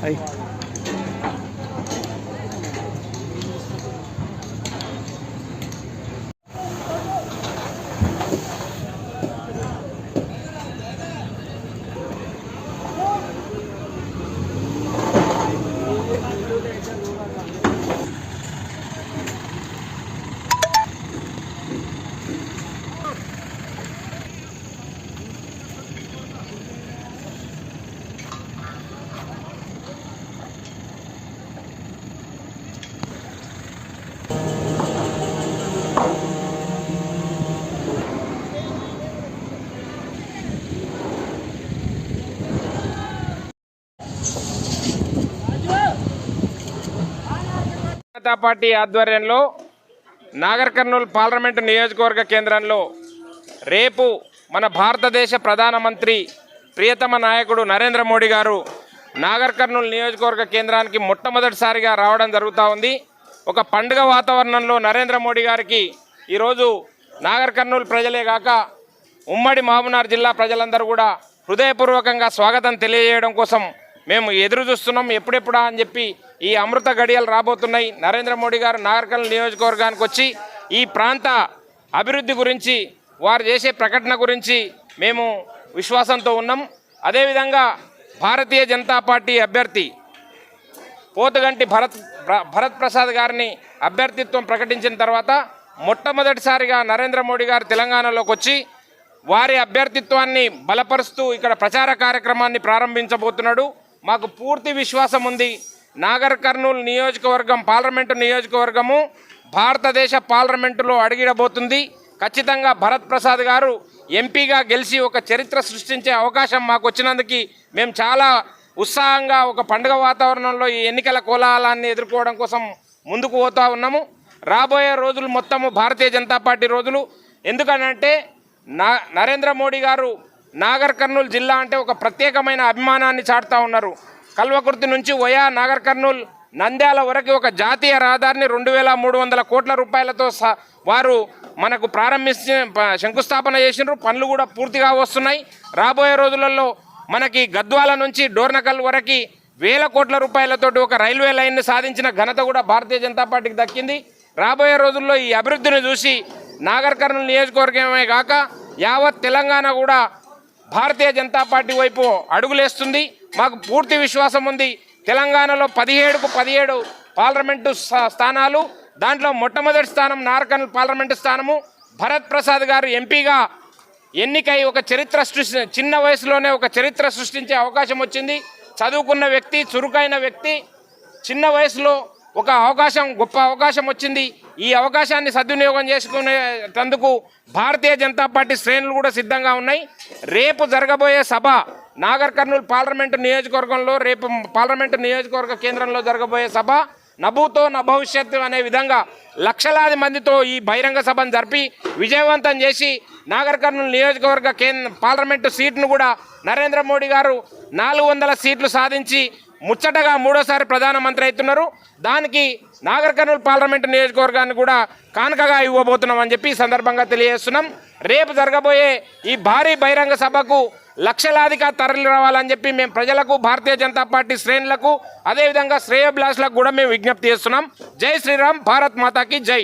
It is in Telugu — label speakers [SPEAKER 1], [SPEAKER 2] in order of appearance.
[SPEAKER 1] Ay.
[SPEAKER 2] జనతా పార్టీ ఆధ్వర్యంలో నాగర్ కర్నూల్ పార్లమెంటు నియోజకవర్గ కేంద్రంలో రేపు మన భారతదేశ ప్రధానమంత్రి ప్రియతమ నాయకుడు నరేంద్ర మోడీ గారు నాగర్ కర్నూల్ నియోజకవర్గ కేంద్రానికి మొట్టమొదటిసారిగా రావడం జరుగుతూ ఉంది. ఒక పండుగ వాతావరణంలో నరేంద్ర మోడీ గారికి ఈరోజు నాగర్ కర్నూల్ ప్రజలే కాక ఉమ్మడి మహబూబ్నగర్ జిల్లా ప్రజలందరూ కూడా హృదయపూర్వకంగా స్వాగతం తెలియజేయడం కోసం మేము ఎదురు చూస్తున్నాం. ఎప్పుడెప్పుడా అని చెప్పి ఈ అమృత గడియలు రాబోతున్నాయి. నరేంద్ర మోడీ గారు నాగర్ కర్నూల్ నియోజకవర్గానికి వచ్చి ఈ ప్రాంత అభివృద్ధి గురించి వారు చేసే ప్రకటన గురించి మేము విశ్వాసంతో ఉన్నాం. అదేవిధంగా భారతీయ జనతా పార్టీ అభ్యర్థి పోతుగంటి భరత్ ప్రసాద్ గారిని అభ్యర్థిత్వం ప్రకటించిన తర్వాత మొట్టమొదటిసారిగా నరేంద్ర మోడీ గారు తెలంగాణలోకి వచ్చి వారి అభ్యర్థిత్వాన్ని బలపరుస్తూ ఇక్కడ ప్రచార కార్యక్రమాన్ని ప్రారంభించబోతున్నాడు. మాకు పూర్తి విశ్వాసం ఉంది. నాగర్ కర్నూల్ నియోజకవర్గం పార్లమెంటు నియోజకవర్గము భారతదేశ పార్లమెంటులో అడుగిడబోతుంది. ఖచ్చితంగా భరత్ ప్రసాద్ గారు ఎంపీగా గెలిచి ఒక చరిత్ర సృష్టించే అవకాశం మాకు వచ్చినందుకు మేము చాలా ఉత్సాహంగా ఒక పండుగ వాతావరణంలో ఈ ఎన్నికల కోలాహలాన్ని ఎదుర్కోవడం కోసం ముందుకు పోతూ ఉన్నాము. రాబోయే రోజులు మొత్తము భారతీయ జనతా పార్టీ రోజులు. ఎందుకనంటే నరేంద్ర మోడీ గారు నాగర్ కర్నూల్ జిల్లా అంటే ఒక ప్రత్యేకమైన అభిమానాన్ని చాటుతూ ఉన్నారు. కల్వకుర్తి నుంచి వయా నాగర్ కర్నూల్ నంద్యాల వరకు ఒక జాతీయ రహదారిని 2300 కోట్ల రూపాయలతో వారు మనకు శంకుస్థాపన చేసినారు. పనులు కూడా పూర్తిగా వస్తున్నాయి. రాబోయే రోజులలో మనకి గద్వాల నుంచి డోర్నకల్ వరకు 1000 కోట్ల రూపాయలతోటి ఒక రైల్వే లైన్ని సాధించిన ఘనత కూడా భారతీయ జనతా పార్టీకి దక్కింది. రాబోయే రోజుల్లో ఈ అభివృద్ధిని చూసి నాగర్ కర్నూల్ నియోజకవర్గమే కాక యావత్ తెలంగాణ కూడా భారతీయ జనతా పార్టీ వైపు అడుగులేస్తుంది. మాకు పూర్తి విశ్వాసం ఉంది. తెలంగాణలో 17కు 17 పార్లమెంటు స్థానాలు, దాంట్లో మొట్టమొదటి స్థానం నాగర్ కర్నూల్ పార్లమెంటు స్థానము. భరత్ ప్రసాద్ గారు ఎంపీగా ఎన్నికై ఒక చరిత్ర చిన్న వయసులోనే ఒక చరిత్ర సృష్టించే అవకాశం వచ్చింది. చదువుకున్న వ్యక్తి, చురుకైన వ్యక్తి, చిన్న వయసులో ఒక అవకాశం, గొప్ప అవకాశం వచ్చింది. ఈ అవకాశాన్ని సద్వినియోగం చేసుకునేందుకు భారతీయ జనతా పార్టీ శ్రేణులు కూడా సిద్ధంగా ఉన్నాయి. రేపు జరగబోయే సభ నాగర్ కర్నూల్ పార్లమెంటు నియోజకవర్గంలో, రేపు పార్లమెంటు నియోజకవర్గ కేంద్రంలో జరగబోయే సభ నభూతో నభవిష్యత్తు అనే విధంగా లక్షలాది మందితో ఈ బహిరంగ సభను జరిపి విజయవంతం చేసి నాగర్ కర్నూల్ నియోజకవర్గ పార్లమెంటు సీట్ను కూడా నరేంద్ర మోడీ గారు 400 సీట్లు సాధించి ముచ్చటగా 3వ ప్రధానమంత్రి అవుతున్నారు. దానికి నాగర్ కర్నూల్ పార్లమెంటు నియోజకవర్గాన్ని కూడా కానుకగా ఇవ్వబోతున్నాం అని చెప్పి ఈ సందర్భంగా తెలియజేస్తున్నాం. రేపు జరగబోయే ఈ భారీ బహిరంగ సభకు లక్షలాదిగా తరలి రావాలని చెప్పి మేము ప్రజలకు, భారతీయ జనతా పార్టీ శ్రేణులకు, అదేవిధంగా శ్రేయోభిలాషులకు కూడా మేము విజ్ఞప్తి చేస్తున్నాం. జై శ్రీరామ్, భారత్ మాతాకి జై.